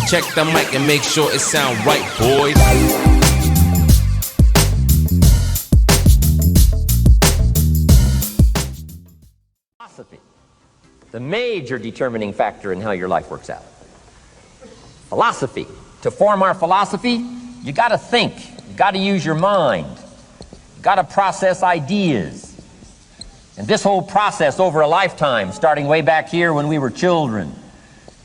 Check the mic and make sure it sound right, boys. Philosophy, the major determining factor in how your life works out. Philosophy. To form our philosophy, you got to think. You got to use your mind. You got to process ideas. And this whole process over a lifetime, starting way back here when we were children,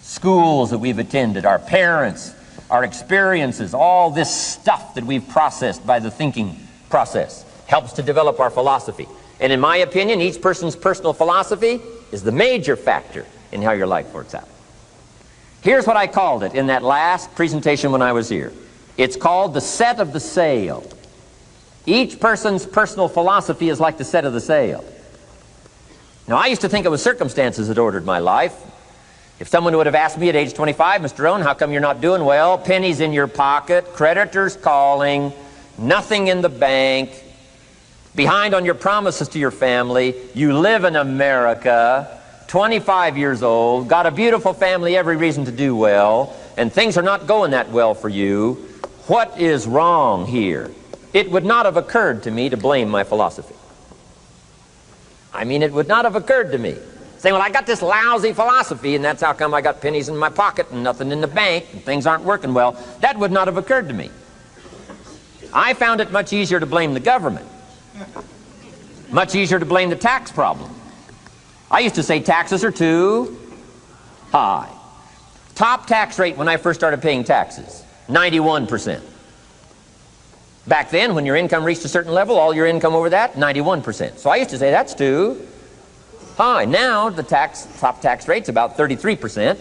schools that we've attended, our parents, our experiences, all this stuff that we've processed by the thinking process helps to develop our philosophy. And in my opinion, each person's personal philosophy is the major factor in how your life works out. Here's what I called it in that last presentation when I was here. It's called the set of the sail. Each person's personal philosophy is like the set of the sail. Now, I used to think it was circumstances that ordered my life. If someone would have asked me at age 25, Mr. Rohn, how come you're not doing well? Pennies in your pocket, creditors calling, nothing in the bank, behind on your promises to your family, you live in America, 25 years old, got a beautiful family, every reason to do well, and things are not going that well for you. What is wrong here? It would not have occurred to me to blame my philosophy. I mean, it would not have occurred to me. Saying, well, I got this lousy philosophy, and that's how come I got pennies in my pocket and nothing in the bank, and things aren't working well. That would not have occurred to me. I found it much easier to blame the government. Much easier to blame the tax problem. I used to say taxes are too high. Top tax rate when I first started paying taxes, 91%. Back then, when your income reached a certain level, all your income over that, 91%. So I used to say that's too high. Now the top tax rate's about 33%.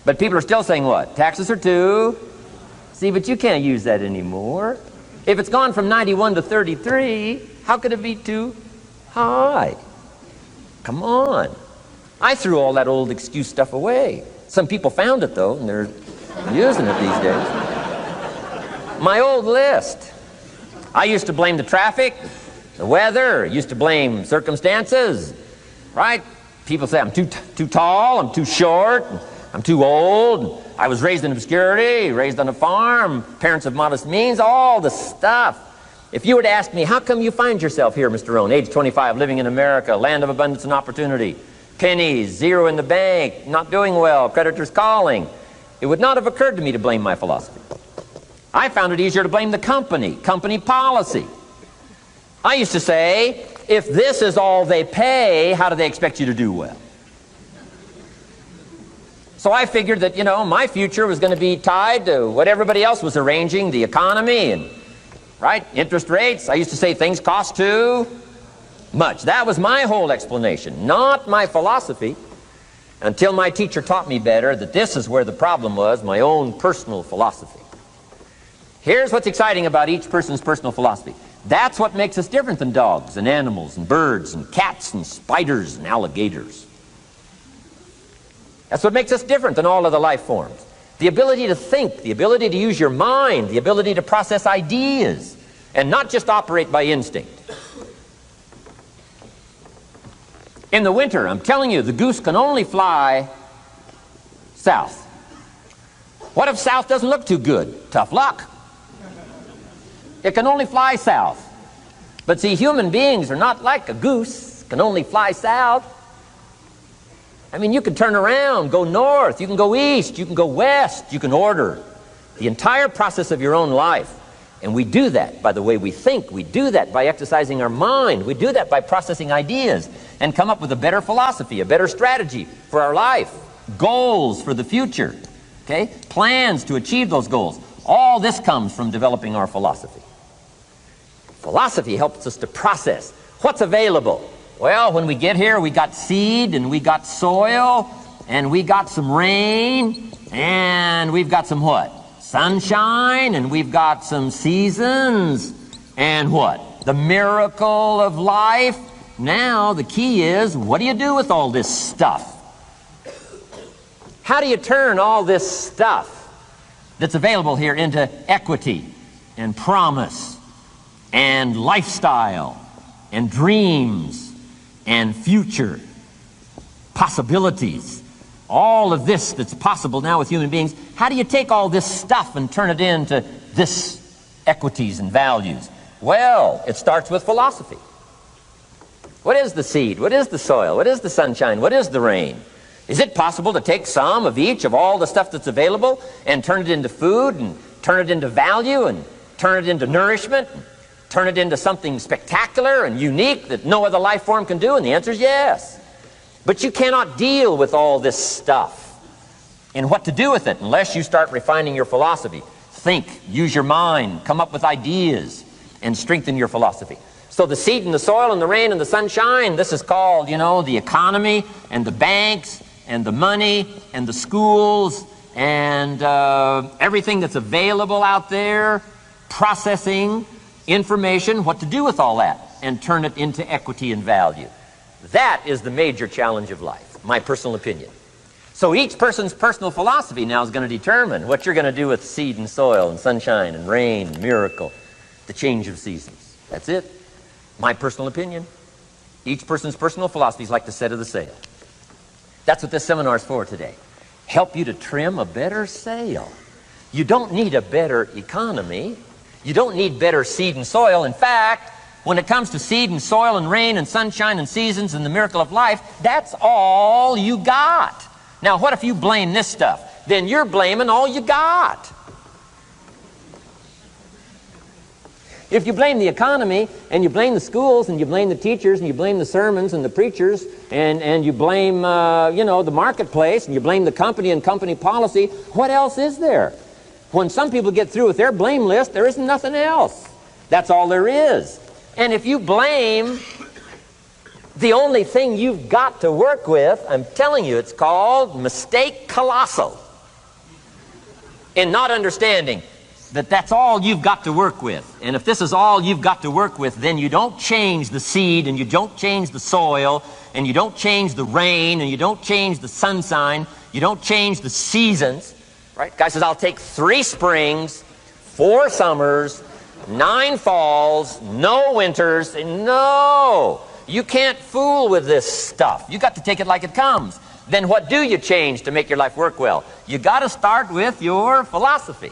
But people are still saying what? Taxes are too. See, but you can't use that anymore. If it's gone from 91 to 33, how could it be too high? Come on. I threw all that old excuse stuff away. Some people found it, though, and they're using it these days. My old list. I used to blame the traffic, the weather, used to blame circumstances, right? People say I'm too tall, I'm too short, I'm too old, I was raised in obscurity, raised on a farm, parents of modest means, all the stuff. If you were to ask me, how come you find yourself here, Mr. Rohn, age 25, living in America, land of abundance and opportunity, pennies, zero in the bank, not doing well, creditors calling, it would not have occurred to me to blame my philosophy. I found it easier to blame the company policy. I used to say, if this is all they pay, how do they expect you to do well? So I figured that, my future was going to be tied to what everybody else was arranging, the economy and, right, interest rates. I used to say things cost too much. That was my whole explanation, not my philosophy, until my teacher taught me better that this is where the problem was, my own personal philosophy. Here's what's exciting about each person's personal philosophy. That's what makes us different than dogs and animals and birds and cats and spiders and alligators. That's what makes us different than all other life forms. The ability to think, the ability to use your mind, the ability to process ideas, and not just operate by instinct. In the winter, I'm telling you, the goose can only fly south. What if south doesn't look too good? Tough luck. It can only fly south. But see, human beings are not like a goose, can only fly south. I mean, you can turn around, go north, you can go east, you can go west, you can order the entire process of your own life. And we do that by the way we think. We do that by exercising our mind. We do that by processing ideas and come up with a better philosophy, a better strategy for our life, goals for the future, okay? Plans to achieve those goals. All this comes from developing our philosophy. Philosophy helps us to process what's available. Well, when we get here, we got seed, and we got soil, and we got some rain, and we've got some what? Sunshine, and we've got some seasons, and what? The miracle of life. Now, the key is, what do you do with all this stuff? How do you turn all this stuff that's available here into equity and promise and lifestyle and dreams and future possibilities all of this that's possible now with human beings, how do you take all this stuff and turn it into this equities and values? Well, it starts with philosophy. What is the seed? What is the soil? What is the sunshine? What is the rain? Is it possible to take some of each of all the stuff that's available and turn it into food and turn it into value and turn it into nourishment and turn it into something spectacular and unique that no other life form can do? And the answer is yes. But you cannot deal with all this stuff and what to do with it unless you start refining your philosophy. Think, use your mind, come up with ideas, and strengthen your philosophy. So the seed and the soil and the rain and the sunshine, this is called, you know, the economy and the banks and the money and the schools and everything that's available out there, processing information, what to do with all that, and turn it into equity and value. That is the major challenge of life, my personal opinion. So each person's personal philosophy now is going to determine what you're going to do with seed and soil and sunshine and rain and miracle, the change of seasons. That's it. My personal opinion. Each person's personal philosophy is like the set of the sail. That's what this seminar is for today. Help you to trim a better sail. You don't need a better economy. You don't need better seed and soil. In fact, when it comes to seed and soil and rain and sunshine and seasons and the miracle of life, that's all you got. Now, what if you blame this stuff? Then you're blaming all you got. If you blame the economy, and you blame the schools, and you blame the teachers, and you blame the sermons and the preachers, and you blame, the marketplace, and you blame the company and company policy, what else is there? When some people get through with their blame list, there isn't nothing else. That's all there is. And if you blame the only thing you've got to work with, I'm telling you, it's called mistake colossal. In not understanding that that's all you've got to work with. And if this is all you've got to work with, then you don't change the seed, and you don't change the soil, and you don't change the rain, and you don't change the sunshine, you don't change the seasons. Right? Guy says, I'll take 3 springs, 4 summers, 9 falls, no winters. No, you can't fool with this stuff. You got to take it like it comes. Then what do you change to make your life work well? You got to start with your philosophy.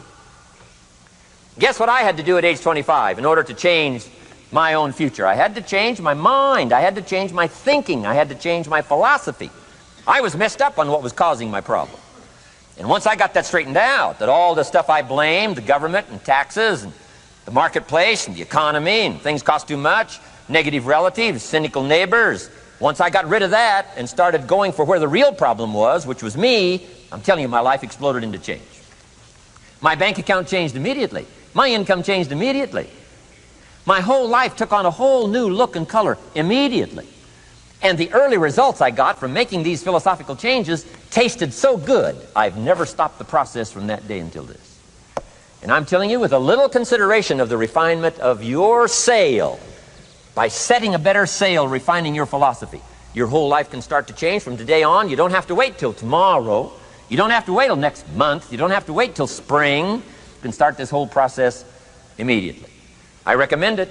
Guess what I had to do at age 25 in order to change my own future? I had to change my mind. I had to change my thinking. I had to change my philosophy. I was messed up on what was causing my problem. And once I got that straightened out, that all the stuff I blamed, the government and taxes and the marketplace and the economy and things cost too much, negative relatives, cynical neighbors, once I got rid of that and started going for where the real problem was, which was me, I'm telling you, my life exploded into change. My bank account changed immediately. My income changed immediately. My whole life took on a whole new look and color immediately. And the early results I got from making these philosophical changes tasted so good, I've never stopped the process from that day until this. And I'm telling you, with a little consideration of the refinement of your sail, by setting a better sail, refining your philosophy, your whole life can start to change from today on. You don't have to wait till tomorrow. You don't have to wait till next month. You don't have to wait till spring. You can start this whole process immediately. I recommend it.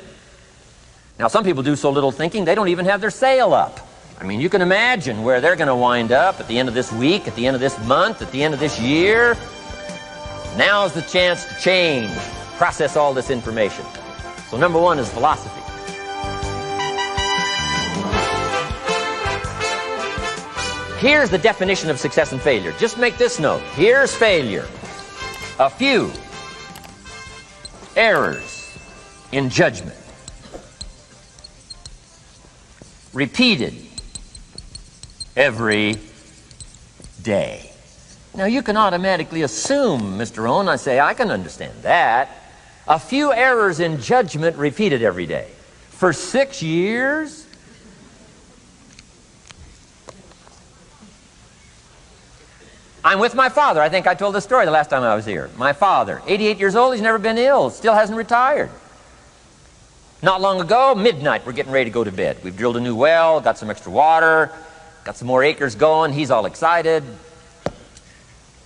Now, some people do so little thinking, they don't even have their sail up. I mean, you can imagine where they're going to wind up at the end of this week, at the end of this month, at the end of this year. Now's the chance to change, process all this information. So number 1 is philosophy. Here's the definition of success and failure. Just make this note. Here's failure. A few errors in judgment, repeated every day. Now, you can automatically assume, Mr. Rohn, I say, I can understand that. A few errors in judgment repeated every day. For 6 years? I'm with my father. I think I told this story the last time I was here. My father, 88 years old, he's never been ill, still hasn't retired. Not long ago, midnight, we're getting ready to go to bed. We've drilled a new well, got some extra water, got some more acres going. He's all excited.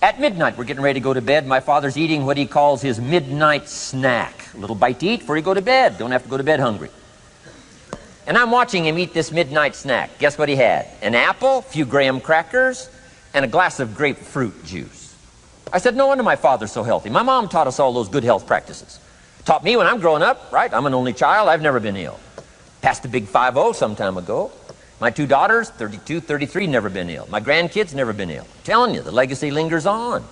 At midnight, we're getting ready to go to bed. My father's eating what he calls his midnight snack. A little bite to eat before you go to bed. Don't have to go to bed hungry. And I'm watching him eat this midnight snack. Guess what he had? An apple, a few graham crackers, and a glass of grapefruit juice. I said, no wonder my father's so healthy. My mom taught us all those good health practices. Taught me when I'm growing up, right? I'm an only child. I've never been ill. Passed the big 5-0 some time ago. My 2 daughters, 32, 33, never been ill. My grandkids, never been ill. I'm telling you, the legacy lingers on.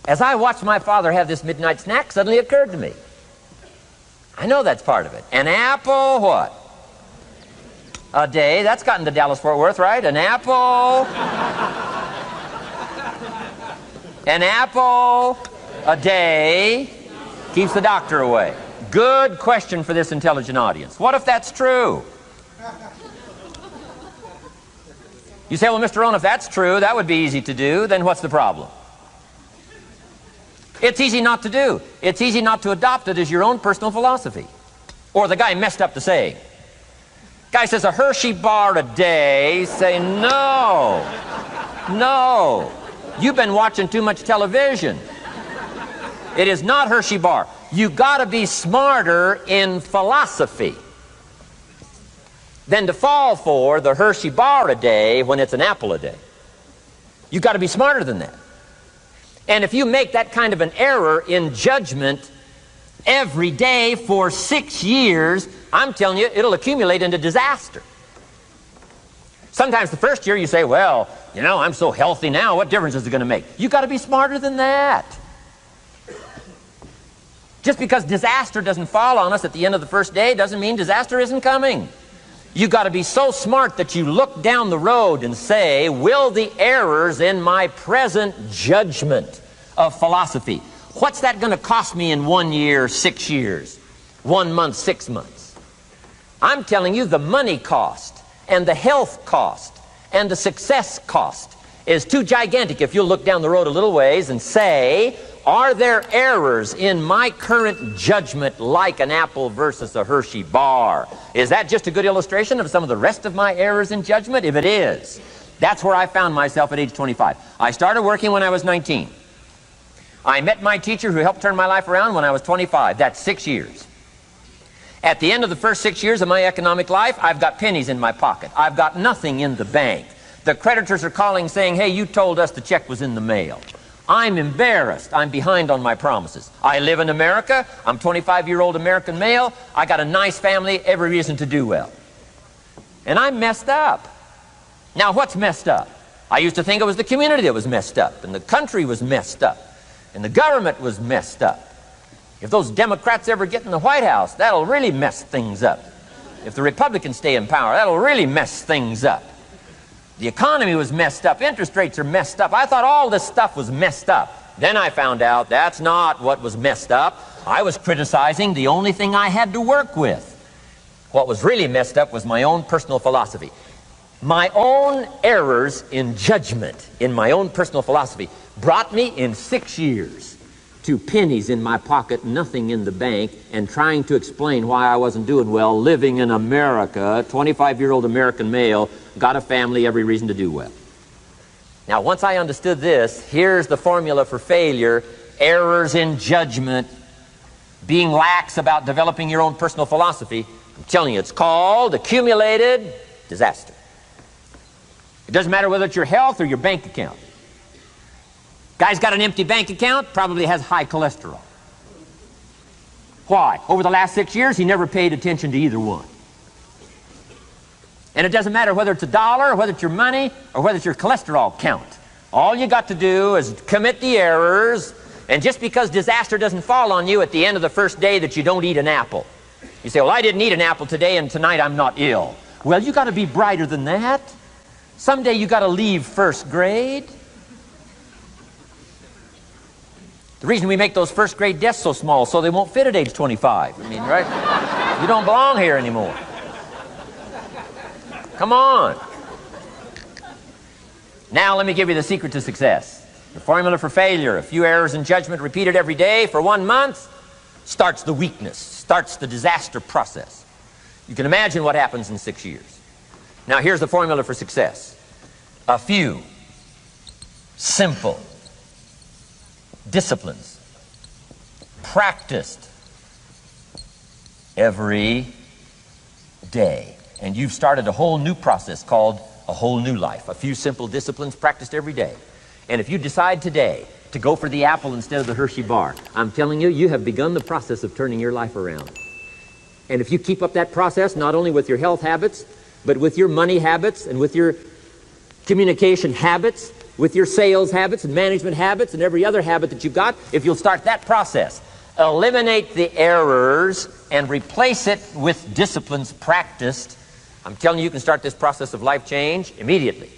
As I watched my father have this midnight snack, suddenly it occurred to me. I know that's part of it. An apple, what? A day. That's gotten to Dallas-Fort Worth, right? An apple. An apple a day keeps the doctor away. Good question for this intelligent audience. What if that's true? You say, well, Mr. Rohn, if that's true, that would be easy to do. Then what's the problem? It's easy not to do. It's easy not to adopt it as your own personal philosophy. Or the guy messed up the saying. Guy says a Hershey bar a day. Say, no. No. You've been watching too much television. It is not Hershey bar. You got to be smarter in philosophy than to fall for the Hershey bar a day when it's an apple a day. You got to be smarter than that. And if you make that kind of an error in judgment every day for 6 years, I'm telling you, it'll accumulate into disaster. Sometimes the first year you say, well, you know, I'm so healthy now, what difference is it going to make? You got to be smarter than that. Just because disaster doesn't fall on us at the end of the first day doesn't mean disaster isn't coming. You got to be so smart that you look down the road and say, will the errors in my present judgment of philosophy, what's that going to cost me in 1 year, 6 years, 1 month, 6 months? I'm telling you, the money cost and the health cost and the success cost is too gigantic if you'll look down the road a little ways and say, are there errors in my current judgment like an apple versus a Hershey bar? Is that just a good illustration of some of the rest of my errors in judgment? If it is, that's where I found myself at age 25. I started working when I was 19. I met my teacher who helped turn my life around when I was 25. That's 6 years. At the end of the first 6 years of my economic life, I've got pennies in my pocket. I've got nothing in the bank. The creditors are calling saying, hey, you told us the check was in the mail. I'm embarrassed. I'm behind on my promises. I live in America. I'm 25-year-old American male. I got a nice family, every reason to do well. And I'm messed up. Now, what's messed up? I used to think it was the community that was messed up, and the country was messed up, and the government was messed up. If those Democrats ever get in the White House, that'll really mess things up. If the Republicans stay in power, that'll really mess things up. The economy was messed up. Interest rates are messed up. I thought all this stuff was messed up. Then I found out that's not what was messed up. I was criticizing the only thing I had to work with. What was really messed up was my own personal philosophy. My own errors in judgment in my own personal philosophy brought me in 6 years to pennies in my pocket, nothing in the bank, and trying to explain why I wasn't doing well, living in America, 25-year-old American male, got a family, every reason to do well. Now, once I understood this, here's the formula for failure: errors in judgment, being lax about developing your own personal philosophy. I'm telling you, it's called accumulated disaster. It doesn't matter whether it's your health or your bank account. Guy's got an empty bank account, probably has high cholesterol. Why? Over the last 6 years, he never paid attention to either one. And it doesn't matter whether it's a dollar, or whether it's your money, or whether it's your cholesterol count. All you got to do is commit the errors, and just because disaster doesn't fall on you at the end of the first day that you don't eat an apple. You say, well, I didn't eat an apple today, and tonight I'm not ill. Well, you got to be brighter than that. Someday you got to leave first grade. The reason we make those first grade desks so small so they won't fit at age 25. I mean, right? You don't belong here anymore. Come on. Now let me give you the secret to success. The formula for failure: a few errors in judgment repeated every day for 1 month starts the weakness, starts the disaster process. You can imagine what happens in 6 years. Now here's the formula for success: a few simple disciplines practiced every day. And you've started a whole new process called a whole new life, a few simple disciplines practiced every day. And if you decide today to go for the apple instead of the Hershey bar, I'm telling you, you have begun the process of turning your life around. And if you keep up that process, not only with your health habits, but with your money habits and with your communication habits, with your sales habits and management habits and every other habit that you've got, if you'll start that process, eliminate the errors and replace it with disciplines practiced, I'm telling you, you can start this process of life change immediately.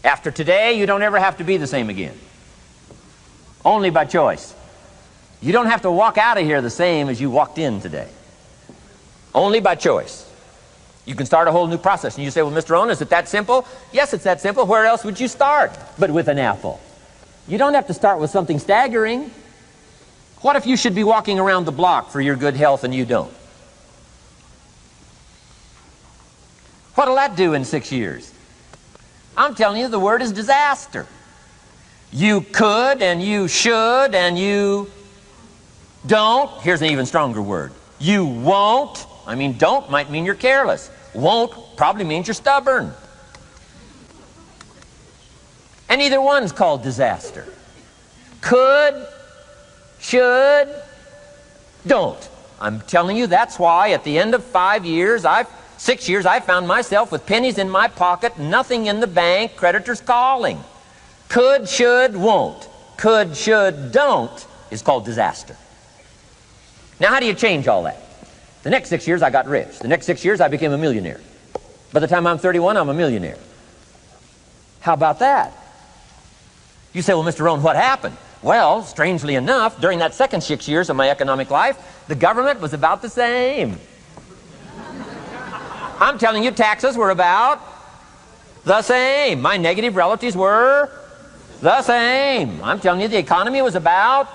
After today, you don't ever have to be the same again. Only by choice. You don't have to walk out of here the same as you walked in today. Only by choice. You can start a whole new process. And you say, well, Mr. Rohn, is it that simple? Yes, it's that simple. Where else would you start but with an apple? You don't have to start with something staggering. What if you should be walking around the block for your good health and you don't? What'll that do in 6 years? I'm telling you, the word is disaster. You could and you should and you don't. Here's an even stronger word. You won't. I mean, don't might mean you're careless. Won't probably means you're stubborn. And either one's called disaster. Could, should, don't. I'm telling you, that's why at the end of 6 years, I found myself with pennies in my pocket, nothing in the bank, creditors calling. Could, should, won't. Could, should, don't is called disaster. Now, how do you change all that? The next 6 years, I got rich. The next 6 years, I became a millionaire. By the time I'm 31, I'm a millionaire. How about that? You say, well, Mr. Rohn, what happened? Well, strangely enough, during that second 6 years of my economic life, the government was about the same. I'm telling you, taxes were about the same. My negative relatives were the same. I'm telling you, the economy was about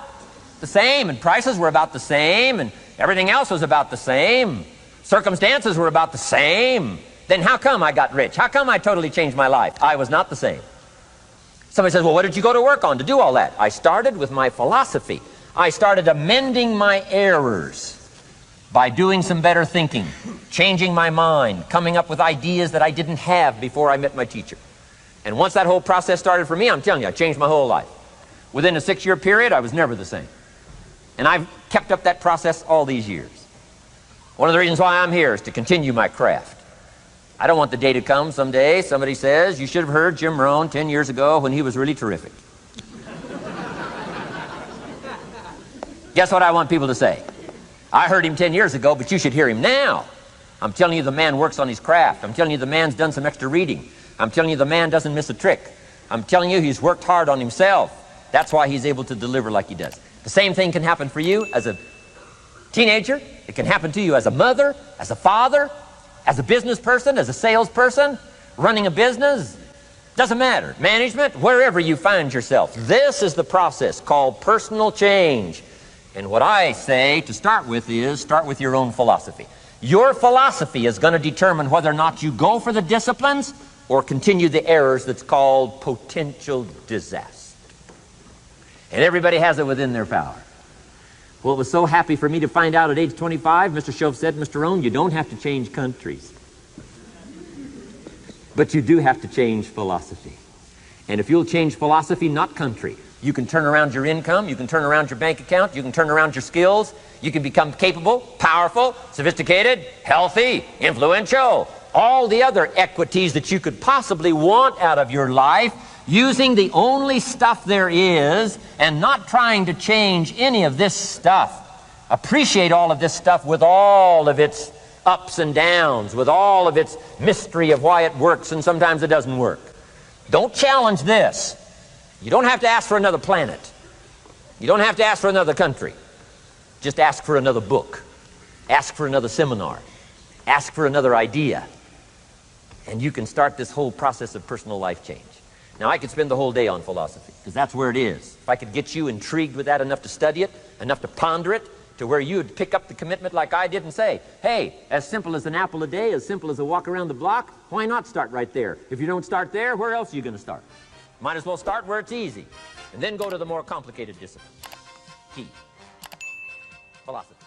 the same, and prices were about the same, and everything else was about the same. Circumstances were about the same. Then how come I got rich? How come I totally changed my life? I was not the same. Somebody says, well, what did you go to work on to do all that? I started with my philosophy. I started amending my errors by doing some better thinking, changing my mind, coming up with ideas that I didn't have before I met my teacher. And once that whole process started for me, I'm telling you, I changed my whole life. Within a 6-year period, I was never the same. And I've kept up that process all these years. One of the reasons why I'm here is to continue my craft. I don't want the day to come someday somebody says, you should have heard Jim Rohn 10 years ago when he was really terrific. Guess what I want people to say? I heard him 10 years ago, but you should hear him now. I'm telling you, the man works on his craft. I'm telling you, the man's done some extra reading. I'm telling you, the man doesn't miss a trick. I'm telling you, he's worked hard on himself. That's why he's able to deliver like he does. The same thing can happen for you as a teenager. It can happen to you as a mother, as a father, as a business person, as a salesperson, running a business. Doesn't matter. Management, wherever you find yourself. This is the process called personal change. And what I say to start with is, start with your own philosophy. Your philosophy is going to determine whether or not you go for the disciplines or continue the errors that's called potential disaster. And everybody has it within their power. Well, it was so happy for me to find out at age 25, Mr. Shove said, Mr. Rohn, you don't have to change countries. But you do have to change philosophy. And if you'll change philosophy, not country, you can turn around your income, you can turn around your bank account, you can turn around your skills, you can become capable, powerful, sophisticated, healthy, influential, all the other equities that you could possibly want out of your life, using the only stuff there is and not trying to change any of this stuff. Appreciate all of this stuff with all of its ups and downs, with all of its mystery of why it works and sometimes it doesn't work. Don't challenge this. You don't have to ask for another planet. You don't have to ask for another country. Just ask for another book. Ask for another seminar. Ask for another idea. And you can start this whole process of personal life change. Now, I could spend the whole day on philosophy, because that's where it is. If I could get you intrigued with that enough to study it, enough to ponder it, to where you would pick up the commitment like I did and say, hey, as simple as an apple a day, as simple as a walk around the block, why not start right there? If you don't start there, where else are you going to start? Might as well start where it's easy, and then go to the more complicated discipline. Key. Philosophy.